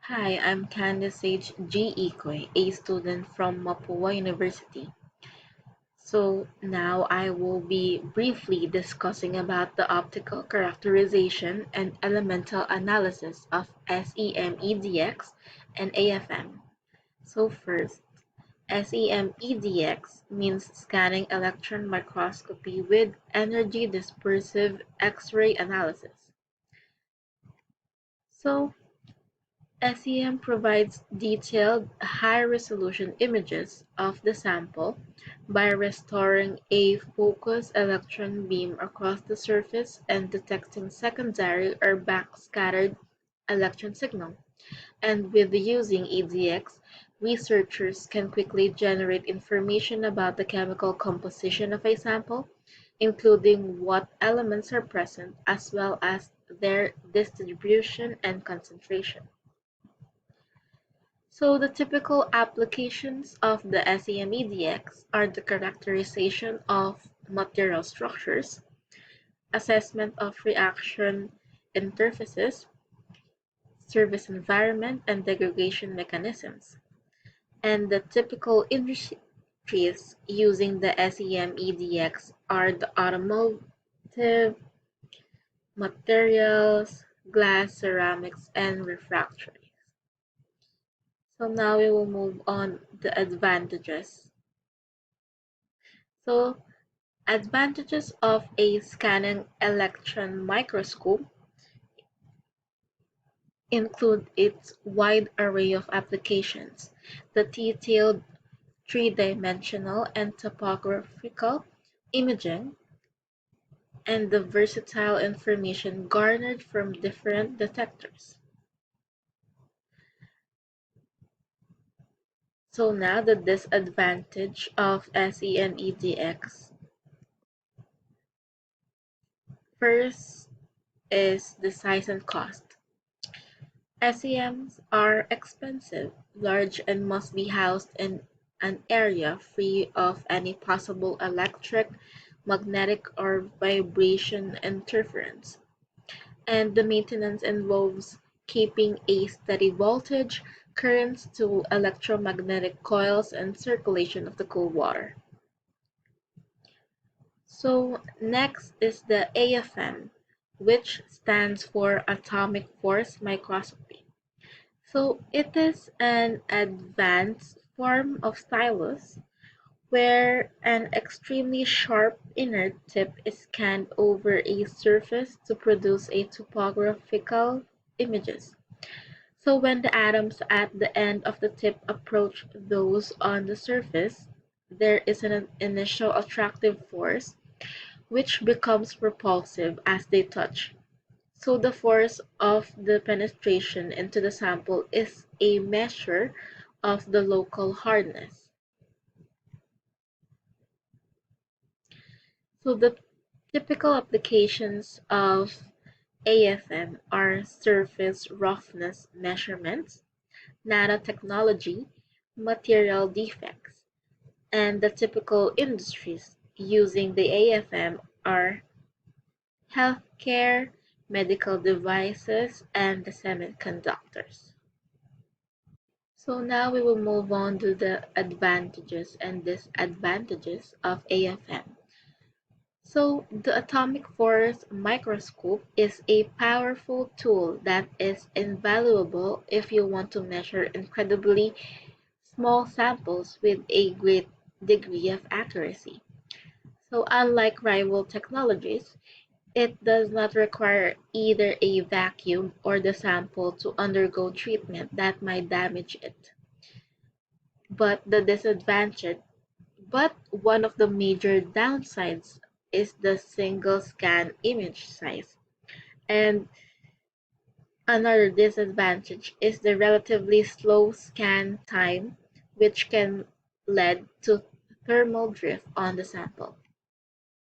Hi, I'm Candice H. G. Ikoy, a student from Mapua University. So now I will be briefly discussing about the optical characterization and elemental analysis of SEM-EDX and AFM. So first, SEM-EDX means scanning electron microscopy with energy dispersive X-ray analysis. So SEM provides detailed, high-resolution images of the sample by restoring a focused electron beam across the surface and detecting secondary or backscattered electron signal. And with using EDX, researchers can quickly generate information about the chemical composition of a sample, including what elements are present as well as their distribution and concentration. So the typical applications of the SEM-EDX are the characterization of material structures, assessment of reaction interfaces, service environment, and degradation mechanisms. And the typical industries using the SEM-EDX are the automotive, materials, glass, ceramics, and refractory. So now we will move on the advantages. So advantages of a scanning electron microscope include its wide array of applications, the detailed three-dimensional and topographical imaging, and the versatile information garnered from different detectors. So now the disadvantage of SEM-EDX. First is the size and cost. SEMs are expensive, large, and must be housed in an area free of any possible electric, magnetic, or vibration interference. And the maintenance involves keeping a steady voltage, currents to electromagnetic coils, and circulation of the cool water. So next is the AFM, which stands for atomic force microscopy. So it is an advanced form of stylus where an extremely sharp inner tip is scanned over a surface to produce a topographical images. So when the atoms at the end of the tip approach those on the surface, there is an initial attractive force which becomes repulsive as they touch. So the force of the penetration into the sample is a measure of the local hardness. So the typical applications of AFM are surface roughness measurements, nanotechnology, material defects, and the typical industries using the AFM are healthcare, medical devices, and the semiconductors. So now we will move on to the advantages and disadvantages of AFM. So the atomic force microscope is a powerful tool that is invaluable if you want to measure incredibly small samples with a great degree of accuracy. So unlike rival technologies, it does not require either a vacuum or the sample to undergo treatment that might damage it. But the disadvantage, but one of the major downsides is the single scan image size. And another disadvantage is the relatively slow scan time, which can lead to thermal drift on the sample.